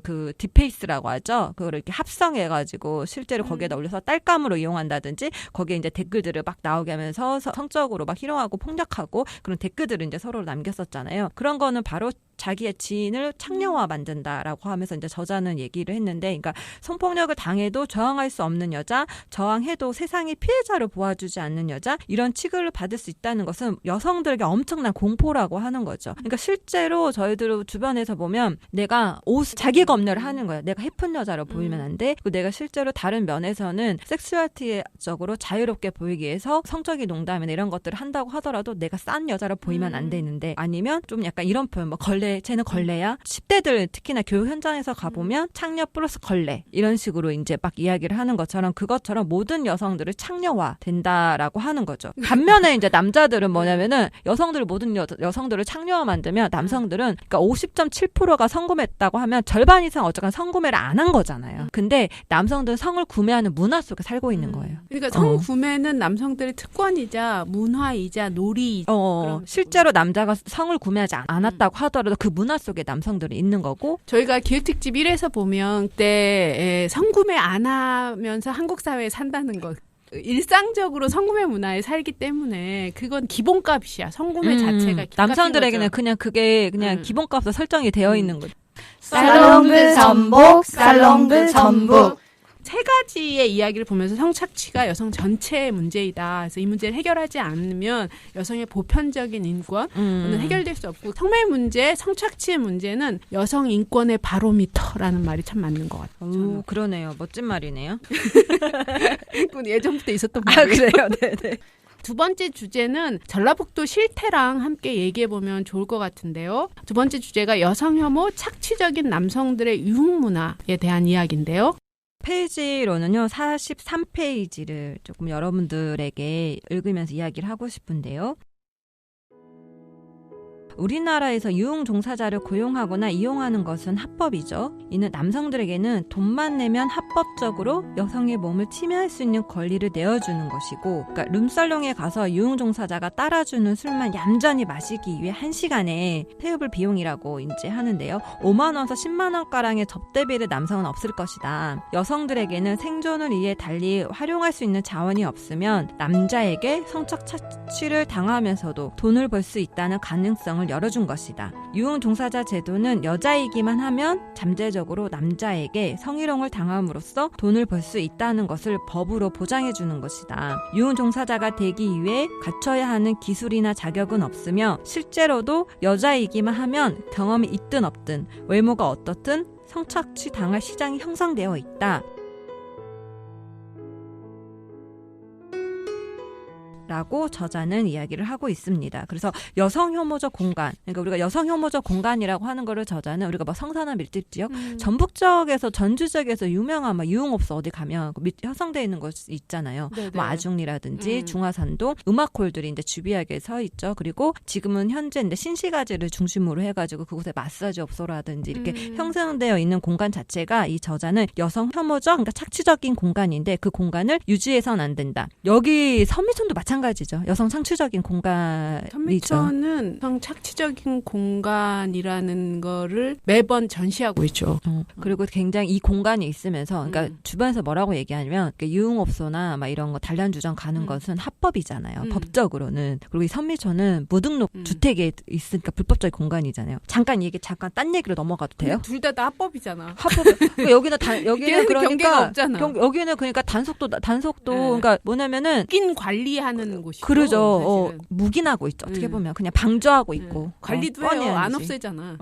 S2: 그 딥페이스라고 하죠. 그거를 이렇게 합성해가지고 실제로 거기에다 올려서 딸감으로 이용한다든지 거기에 이제 댓글들을 막 나오게 하면서 성적으로 막 희롱하고 폭력하고 그런 댓글들을 이제 서로 남겼었잖아요. 그런 거는 바로 자기의 지인을 창녀화 만든다라고 하면서 이제 저자는 얘기를 했는데, 그러니까 성폭력을 당해도 저항할 수 없는 여자, 저항해도 세상의 피해자를 보아주지 않는 여자, 이런 취급을 받을 수 있다는 것은 여성들에게 엄청난 공포라고 하는 거죠. 그러니까 실제로 저희들 주변에서 보면 내가 자기 검열을 하는 거예요. 내가 예쁜 여자로 보이면 안 돼. 그리고 내가 실제로 다른 면에서는 섹슈얼티적으로 자유롭게 보이기 위해서 성적인 농담이나 이런 것들을 한다고 하더라도 내가 싼 여자로 보이면 안 되는데, 아니면 좀 약간 이런 표현, 뭐 쟤는 걸레야? 10대들 특히나 교육 현장에서 가보면 창녀 플러스 걸레 이런 식으로 이제 막 이야기를 하는 것처럼 그것처럼 모든 여성들을 창녀화 된다라고 하는 거죠. 반면에 이제 남자들은 뭐냐면은 여성들 모든 여성들을 창녀화 만들면 남성들은 그러니까 50.7%가 성구매했다고 하면 절반 이상 어쨌건 성구매를 안 한 거잖아요. 근데 남성들은 성을 구매하는 문화 속에 살고 있는 거예요.
S1: 그러니까 성구매는 남성들의 특권이자 문화이자 놀이이자
S2: 실제로 남자가 성을 구매하지 않았다고 하더라도 그 문화 속에 남성들이 있는 거고,
S1: 저희가 기획특집 1에서 보면 그때 성구매 안 하면서 한국 사회에 산다는 것, 일상적으로 성구매 문화에 살기 때문에 그건 기본값이야. 성구매 자체가
S2: 남성들에게는 그냥 그게 그냥 기본값으로 설정이 되어 있는 거죠.
S3: 살롱그 전복, 살롱그 전복.
S1: 세 가지의 이야기를 보면서 성착취가 여성 전체의 문제이다. 그래서 이 문제를 해결하지 않으면 여성의 보편적인 인권은 해결될 수 없고, 성매매 문제, 성착취의 문제는 여성 인권의 바로미터라는 말이 참 맞는 것 같아요.
S2: 그러네요. 멋진 말이네요.
S1: 그건 예전부터 있었던 말이에요.
S2: 그래요? 네네.
S1: 두 번째 주제는 전라북도 실태랑 함께 얘기해보면 좋을 것 같은데요. 두 번째 주제가 여성 혐오, 착취적인 남성들의 유흥 문화에 대한 이야기인데요.
S2: 페이지로는요, 43페이지를 조금 여러분들에게 읽으면서 이야기를 하고 싶은데요. 우리나라에서 유흥 종사자를 고용하거나 이용하는 것은 합법이죠. 이는 남성들에게는 돈만 내면 합법적으로 여성의 몸을 침해할 수 있는 권리를 내어주는 것이고, 그러니까 룸살롱에 가서 유흥 종사자가 따라주는 술만 얌전히 마시기 위해 1시간에 테이블 비용이라고 이제 하는데요. 5만 원에서 10만 원가량의 접대비를 남성은 없을 것이다. 여성들에게는 생존을 위해 달리 활용할 수 있는 자원이 없으면 남자에게 성적 착취를 당하면서도 돈을 벌 수 있다는 가능성을 열어준 것이다. 유흥 종사자 제도는 여자이기만 하면 잠재적으로 남자에게 성희롱을 당함으로써 돈을 벌 수 있다는 것을 법으로 보장해주는 것이다. 유흥 종사자가 되기 위해 갖춰야 하는 기술이나 자격은 없으며 실제로도 여자이기만 하면 경험이 있든 없든 외모가 어떻든 성착취 당할 시장이 형성되어 있다. 라고 저자는 이야기를 하고 있습니다. 그래서 여성 혐오적 공간, 그러니까 우리가 여성 혐오적 공간이라고 하는 거를 저자는 우리가 뭐 성산화 밀집 지역, 전북 지역에서 전주 지역에서 유명한 막 유흥업소 어디 가면 형성되어 있는 곳 있잖아요. 뭐 아중리라든지 중화산도 음악홀들이 이제 주비하게 서 있죠. 그리고 지금은 현재 이제 신시가지를 중심으로 해가지고 그곳에 마사지 업소라든지 이렇게 형성되어 있는 공간 자체가 이 저자는 여성 혐오적, 그러니까 착취적인 공간인데 그 공간을 유지해서는 안 된다. 여기 선미촌도 마찬가지죠. 여성 창취적인 공간이죠.
S1: 선미촌은 여성 착취적인 공간이라는 거를 매번 전시하고 있죠.
S2: 그리고 굉장히 이 공간이 있으면서, 그러니까 주변에서 뭐라고 얘기하냐면 유흥업소나 막 이런 거 단란주점 가는 것은 합법이잖아요. 법적으로는. 그리고 이 선미촌은 무등록 주택에 있으니까 불법적인 공간이잖아요. 잠깐 딴 얘기로 넘어가도 돼요?
S1: 둘 다 합법이잖아.
S2: 합법. 여기는
S1: 그러니까
S2: 그러니까
S1: 경계가 없잖아.
S2: 여기는 그러니까 단속도 그러니까 뭐냐면은
S1: 낀 관리하는 있는 곳이죠.
S2: 그러죠.
S1: 사실은.
S2: 묵인하고 있죠. 어떻게 보면 그냥 방조하고 있고
S1: 관리도
S2: 뻔히
S1: 해요. 안
S2: 아니지.
S1: 없애잖아.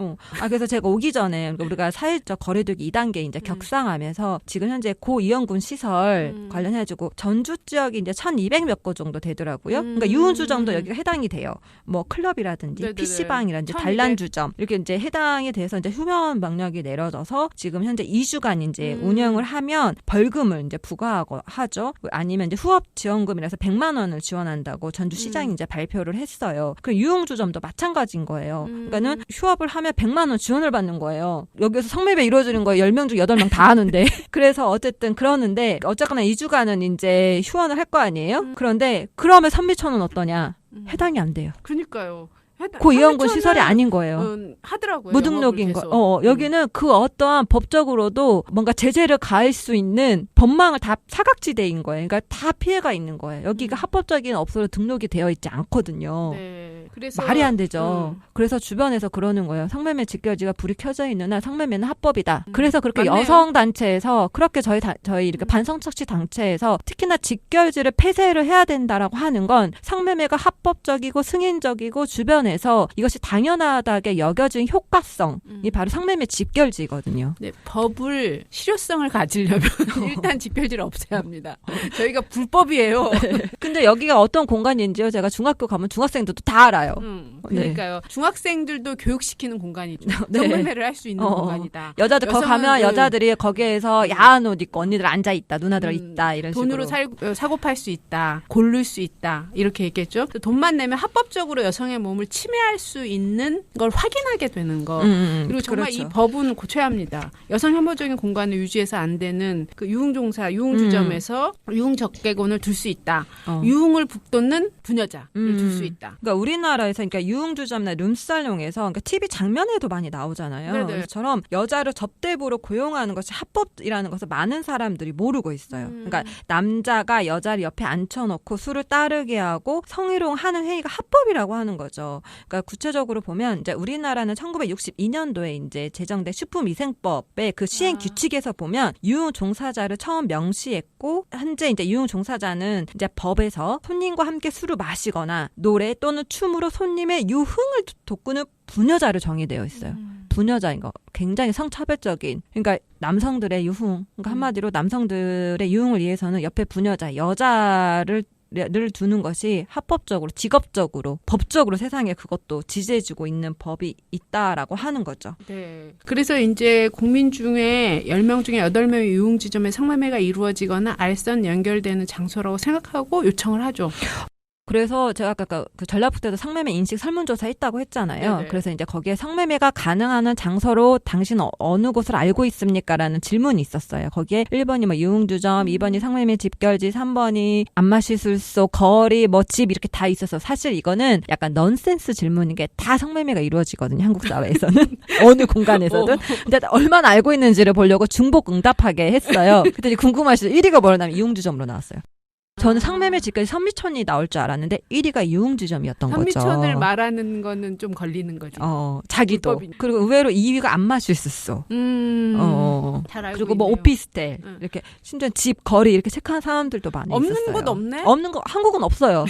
S2: 그래서 제가 오기 전에 우리가 사회적 거리두기 2단계 이제 격상하면서 지금 현재 고 이영군 시설 관련해가지고 전주 지역이 이제 1,200몇 곳 정도 되더라고요. 그러니까 유흥주점도 여기가 해당이 돼요. 뭐 클럽이라든지
S1: 네네네.
S2: PC방이라든지
S1: 1200.
S2: 단란주점 이렇게 이제 해당이 돼서 이제 휴면 명령이 내려져서 지금 현재 2주간 이제 운영을 하면 벌금을 이제 부과하고 하죠. 아니면 이제 후업 지원금이라서 100만 원을 지원한다고 전주시장이 이제 발표를 했어요. 그 유흥주점도 마찬가지인 거예요. 그러니까는 휴업을 하면 100만 원 지원을 받는 거예요. 여기서 성매매 이루어지는 거예요. 10명 중 8명 다 하는데. 그래서 어쨌든 그러는데 어쨌거나 2주간은 이제 휴원을 할 거 아니에요? 그런데 그러면 선미촌은 어떠냐? 해당이 안 돼요.
S1: 그러니까요.
S2: 고 이영군 시설이 아닌 거예요.
S1: 하더라고요.
S2: 무등록인 거. 여기는 그 어떠한 법적으로도 뭔가 제재를 가할 수 있는 법망을 다 사각지대인 거예요. 그러니까 다 피해가 있는 거예요. 여기가 합법적인 업소로 등록이 되어 있지 않거든요.
S1: 네. 그래서
S2: 말이 안 되죠. 그래서 주변에서 그러는 거예요. 성매매 직결지가 불이 켜져 있는 한 성매매는 합법이다. 그래서 그렇게
S1: 맞네요.
S2: 여성 단체에서 그렇게 저희 이렇게 반성착취 단체에서 특히나 직결지를 폐쇄를 해야 된다라고 하는 건 성매매가 합법적이고 승인적이고 주변에서 이것이 당연하다게 여겨진 효과성이 바로 성매매 직결지거든요.
S1: 네, 법을 실효성을 가지려면 일단 직결지를 없애야 합니다. 저희가 불법이에요.
S2: 근데 여기가 어떤 공간인지요? 제가 중학교 가면 중학생들도 다 알아요.
S1: 그러니까요. 중학생들도 교육시키는 공간이죠.
S2: 네.
S1: 성매매를 할 수 있는 공간이다.
S2: 여자들 거기 가면 여자들이 거기에서 야한 옷 입고 언니들 앉아 있다, 누나들 있다 이런
S1: 돈으로
S2: 식으로.
S1: 사고 팔 수 있다, 고를 수 있다 이렇게 얘기했죠. 돈만 내면 합법적으로 여성의 몸을 침해할 수 있는 걸 확인하게 되는 거. 그리고 정말
S2: 그렇죠.
S1: 이 법은 고쳐야 합니다. 여성 혐오적인 공간을 유지해서 안 되는 그 유흥종사, 유흥주점에서 유흥 적개건을 둘 수 있다. 유흥을 북돋는 부녀자를 둘 수 있다.
S2: 그러니까 우리나라에서 그러니까 유흥주점이나 룸살롱에서 그러니까 TV 장면에도 많이 나오잖아요.
S1: 네네.
S2: 그처럼 여자를 접대부로 고용하는 것이 합법이라는 것을 많은 사람들이 모르고 있어요. 그러니까 남자가 여자를 옆에 앉혀놓고 술을 따르게 하고 성희롱하는 행위가 합법이라고 하는 거죠. 그러니까 구체적으로 보면 이제 우리나라는 1962년도에 이제 제정된 식품위생법의 그 시행 규칙에서 보면 유흥 종사자를 처음 명시했고 현재 이제 유흥 종사자는 이제 법에서 손님과 함께 술을 마시거나 노래 또는 춤으로 손님의 유흥을 돋구는 부녀자로 정의되어 있어요. 부녀자인 거 굉장히 성차별적인 그러니까 남성들의 유흥 그러니까 한마디로 남성들의 유흥을 위해서는 옆에 부녀자 여자를 두는 것이 합법적으로 직업적으로 법적으로 세상에 그것도 지지해주고 있는 법이 있다라고 하는 거죠.
S1: 네. 그래서 이제 국민 중에 10명 중에 8명의 유흥지점에 성매매가 이루어지거나 알선 연결되는 장소라고 생각하고 요청을 하죠.
S2: 그래서 제가 아까 그 전라북도에도 성매매 인식 설문조사 했다고 했잖아요.
S1: 네네.
S2: 그래서 이제 거기에 성매매가 가능한 장소로 당신 어느 곳을 알고 있습니까? 라는 질문이 있었어요. 거기에 1번이 뭐 유흥주점, 2번이 성매매 집결지, 3번이 안마시술소, 거리, 뭐 집 이렇게 다 있어서 사실 이거는 약간 넌센스 질문인 게 다 성매매가 이루어지거든요. 한국 사회에서는. 어느 공간에서든. 근데 얼마나 알고 있는지를 보려고 중복응답하게 했어요. 그랬더니 궁금하시죠? 1위가 뭐냐면 유흥주점으로 나왔어요. 저는 성매매 집까지 선미촌이 나올 줄 알았는데 1위가 유흥주점이었던 거죠.
S1: 선미촌을 말하는 거는 좀 걸리는 거죠.
S2: 자기도.
S1: 불법이니까.
S2: 그리고 의외로 2위가 안마실수.
S1: 잘 알고
S2: 그리고 뭐
S1: 있네요.
S2: 오피스텔 이렇게 심지어 집, 거리 이렇게 체크한 사람들도 많이
S1: 없는
S2: 있었어요.
S1: 곳 없네?
S2: 없는 거 한국은 없어요.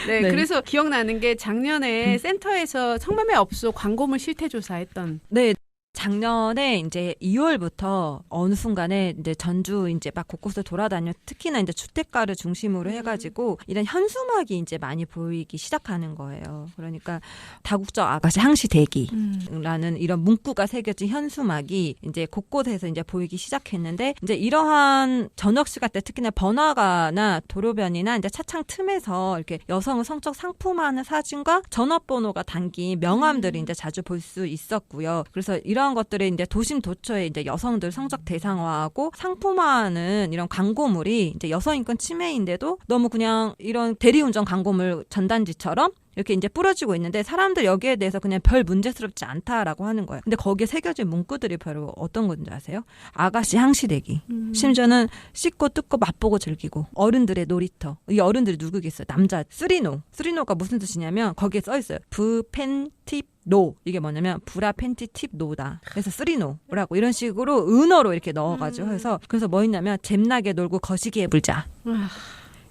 S1: 네,
S2: 네.
S1: 그래서 기억나는 게 작년에 센터에서 성매매 업소 광고물 실태 조사했던.
S2: 네. 작년에 이제 2월부터 어느 순간에 이제 전주 이제 막 곳곳을 돌아다녀 특히나 이제 주택가를 중심으로 해가지고 이런 현수막이 이제 많이 보이기 시작하는 거예요. 그러니까 다국적 아가씨 항시 대기라는 이런 문구가 새겨진 현수막이 이제 곳곳에서 이제 보이기 시작했는데 이제 이러한 저녁 시간 때 특히나 번화가나 도로변이나 이제 차창 틈에서 이렇게 여성을 성적 상품화하는 사진과 전화번호가 담긴 명함들이 이제 자주 볼 수 있었고요. 그래서 이런 것들이 이제 도심 도처에 이제 여성들 성적 대상화하고 상품화하는 이런 광고물이 이제 여성인권 침해인데도 너무 그냥 이런 대리운전 광고물 전단지처럼 이렇게 이제 뿌려지고 있는데 사람들 여기에 대해서 그냥 별 문제스럽지 않다라고 하는 거예요. 근데 거기에 새겨진 문구들이 바로 어떤 건지 아세요? 아가씨 항시대기. 심지어는 씻고 뜯고 맛보고 즐기고 어른들의 놀이터. 이 어른들이 누구겠어요? 남자. 쓰리노. 쓰리노가 무슨 뜻이냐면 거기에 써 있어요. 부펜팁 노. 이게 뭐냐면 브라 팬티 팁 노다. 그래서 쓰리노라고 이런 식으로 은어로 이렇게 넣어가지고 해서 그래서 뭐 있냐면 잼나게 놀고 거시기에 불자.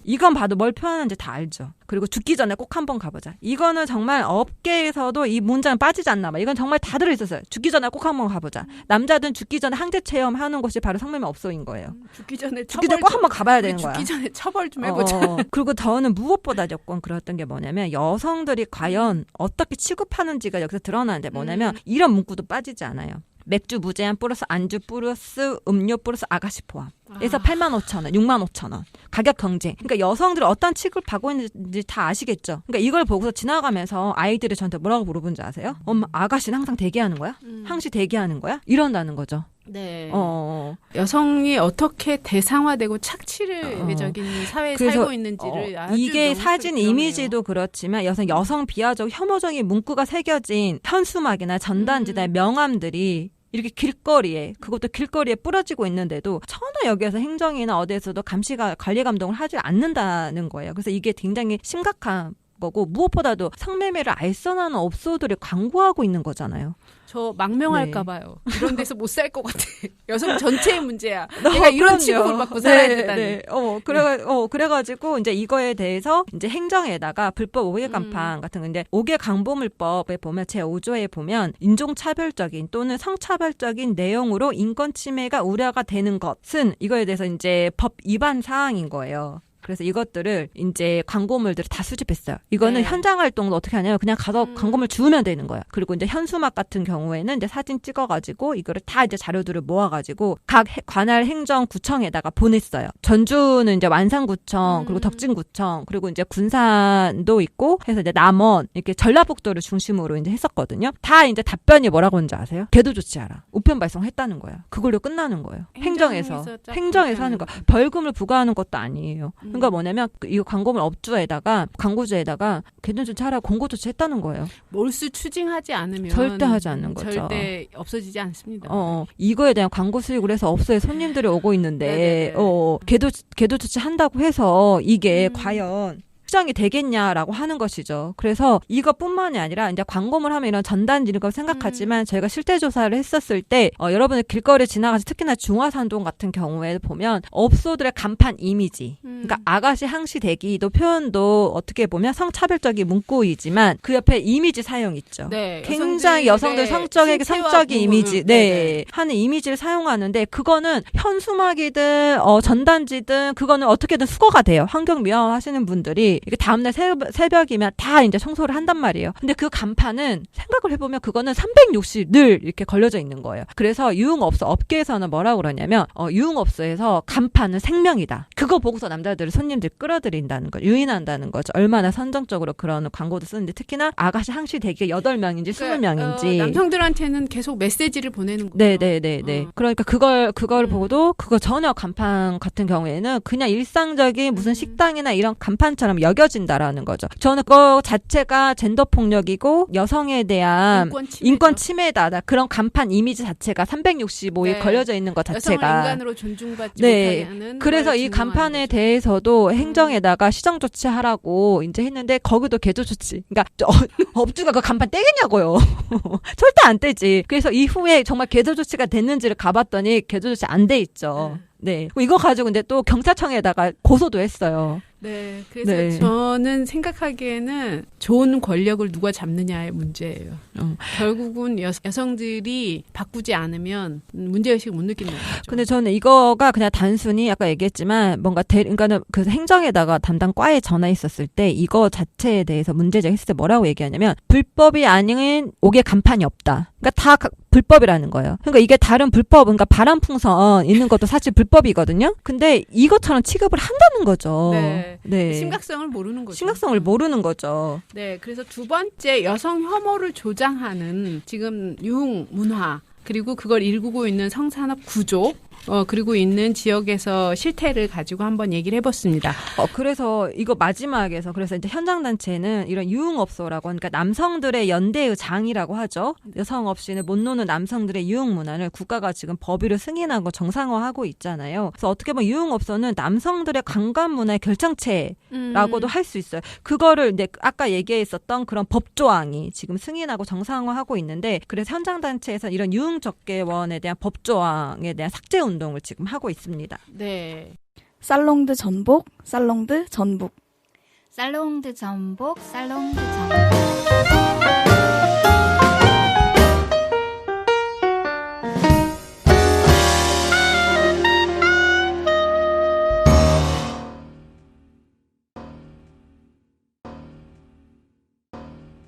S2: 이건 봐도 뭘 표현하는지 다 알죠. 그리고 죽기 전에 꼭 한번 가보자. 이거는 정말 업계에서도 이 문장은 빠지지 않나 봐. 이건 정말 다 들어있었어요. 죽기 전에 꼭 한번 가보자. 남자든 죽기 전에 항제 체험하는 곳이 바로 성매매 업소인 거예요.
S1: 죽기 전에
S2: 꼭 한번 가봐야 되는 거야.
S1: 죽기 전에 처벌 좀 해보자.
S2: 그리고 저는 무엇보다 조금 그랬던 게 뭐냐면 여성들이 과연 어떻게 취급하는지가 여기서 드러나는데 뭐냐면 이런 문구도 빠지지 않아요. 맥주 무제한 플러스 안주 플러스 음료 플러스 아가씨 포함. 그래서 85,000원, 65,000원. 가격 경쟁. 그러니까 여성들이 어떤 취급을 받고 있는지 다 아시겠죠. 그러니까 이걸 보고서 지나가면서 아이들이 저한테 뭐라고 물어보는지 아세요? 엄마, 아가씨는 항상 대기하는 거야? 항시 대기하는 거야? 이런다는 거죠.
S1: 네.
S2: 여성이
S1: 어떻게 대상화되고 착취를적인 사회에 살고 있는지를 아주
S2: 이게 사진
S1: 드러내요.
S2: 이미지도 그렇지만 여성 비하적 혐오적인 문구가 새겨진 현수막이나 전단지나 명함들이 이렇게 길거리에, 그것도 길거리에 뿌려지고 있는데도 전혀 여기에서 행정이나 어디에서도 관리 감독을 하지 않는다는 거예요. 그래서 이게 굉장히 심각한 거고, 무엇보다도 성매매를 알선하는 업소들이 광고하고 있는 거잖아요.
S1: 저 망명할까 봐요. 이런 데서 못 살 것 같아. 여성 전체의 문제야. 내가 이런 취급을 받고 살아야 되다니.
S2: 그래가지고 이제 이거에 대해서 이제 행정에다가 불법 5개 간판 같은 거, 이제 5개 강보물법에 보면 제5조에 보면 인종차별적인 또는 성차별적인 내용으로 인권 침해가 우려가 되는 것은 이거에 대해서 이제 법 위반 사항인 거예요. 그래서 이것들을 이제 광고물들을 다 수집했어요. 이거는 현장 활동도 어떻게 하냐면 그냥 가서 광고물 주우면 되는 거예요. 그리고 이제 현수막 같은 경우에는 이제 사진 찍어가지고 이거를 다 이제 자료들을 모아가지고 각 관할 행정구청에다가 보냈어요. 전주는 이제 완산구청, 그리고 덕진구청, 그리고 이제 군산도 있고 해서 이제 남원 이렇게 전라북도를 중심으로 이제 했었거든요. 다 이제 답변이 뭐라고 하는지 아세요? 계도 조치하라. 우편 발송했다는 거예요. 그걸로 끝나는 거예요. 행정에서 하는 거. 벌금을 부과하는 것도 아니에요. 그러니까 뭐냐면 이거 광고물 업주에다가 광고주에다가 계도 조치하라고 공고 조치했다는 거예요.
S1: 몰수 추징하지 않으면
S2: 절대 하지 않는 거죠.
S1: 절대 없어지지 않습니다.
S2: 이거에 대한 광고 수익을 해서 업소에 손님들이 오고 있는데 계도 조치 한다고 해서 이게 과연 수정이 되겠냐라고 하는 것이죠. 그래서 이것뿐만이 아니라 이제 광고물 하면 이런 전단지 이런 거 생각하지만 저희가 실태 조사를 했었을 때 여러분들 길거리 지나가서 특히나 중화산동 같은 경우에 보면 업소들의 간판 이미지, 그러니까 아가씨 항시 대기도 표현도 어떻게 보면 성차별적인 문구이지만 그 옆에 이미지 사용 있죠.
S1: 네,
S2: 굉장히 여성들 성적인 이미지, 하는 이미지를 사용하는데 그거는 현수막이든 전단지든 그거는 어떻게든 수거가 돼요. 환경미화 하시는 분들이 이게 다음날 새벽이면 다 이제 청소를 한단 말이에요. 근데 그 간판은 생각을 해보면 그거는 360 늘 이렇게 걸려져 있는 거예요. 그래서 유흥업소 업계에서는 뭐라고 그러냐면 유흥업소에서 간판은 생명이다. 그거 보고서 남자들을 손님들 끌어들인다는 거, 유인한다는 거죠. 얼마나 선정적으로 그런 광고도 쓰는데 특히나 아가씨 항시 대기 8명인지 20명인지
S1: 남성들한테는 계속 메시지를 보내는 거죠.
S2: 네네네네. 그러니까 그걸 보고도 그거 전혀 간판 같은 경우에는 그냥 일상적인 무슨 식당이나 이런 간판처럼 여겨진다라는 거죠. 저는 그거 자체가 젠더 폭력이고 여성에 대한 인권 침해다. 그런 간판 이미지 자체가 365일 걸려져 있는 것 자체가
S1: 여성을 인간으로 존중받지 못하게 하는.
S2: 그래서 이 간판에 대해서도 행정에다가 시정 조치하라고 이제 했는데 거기도 계도 조치. 그러니까 업주가 그 간판 떼겠냐고요. 절대 안 떼지. 그래서 이후에 정말 계도 조치가 됐는지를 가봤더니 계도 조치 안 돼 있죠. 네. 이거 가지고 근데 또 경찰청에다가 고소도 했어요.
S1: 네. 그래서 저는 생각하기에는 좋은 권력을 누가 잡느냐의 문제예요. 결국은 여성들이 바꾸지 않으면 문제의식을 못 느낀다는 거죠.
S2: 근데 저는 이거가 그냥 단순히 아까 얘기했지만 뭔가 그러니까는 그 행정에다가 담당 과에 전화했었을 때 이거 자체에 대해서 문제제기했을 때 뭐라고 얘기하냐면 불법이 아닌 옥에 간판이 없다. 그러니까 다 불법이라는 거예요. 그러니까 이게 다른 불법, 그러니까 바람풍선 있는 것도 사실 불법이거든요. 근데 이것처럼 취급을 한다는 거죠.
S1: 네. 심각성을 모르는 거죠.
S2: 심각성을 모르는 거죠.
S1: 네. 그래서 두 번째 여성 혐오를 조장하는 지금 유흥 문화 그리고 그걸 일구고 있는 성산업 구조 그리고 있는 지역에서 실태를 가지고 한번 얘기를 해봤습니다.
S2: 그래서 이거 마지막에서 그래서 이제 현장단체는 이런 유흥업소라고 하니까 남성들의 연대의 장이라고 하죠. 여성 없이는 못 노는 남성들의 유흥 문화를 국가가 지금 법위로 승인하고 정상화하고 있잖아요. 그래서 어떻게 보면 유흥업소는 남성들의 관광 문화의 결정체라고도 할 수 있어요. 그거를 이제 아까 얘기했었던 그런 법조항이 지금 승인하고 정상화하고 있는데 그래서 현장단체에서 이런 유흥적개원에 대한 법조항에 대한 삭제 운동을 지금 하고 있습니다.
S1: 네.
S3: 살롱드 전복, 살롱드 전북.
S4: 살롱드 전복, 살롱드 전복.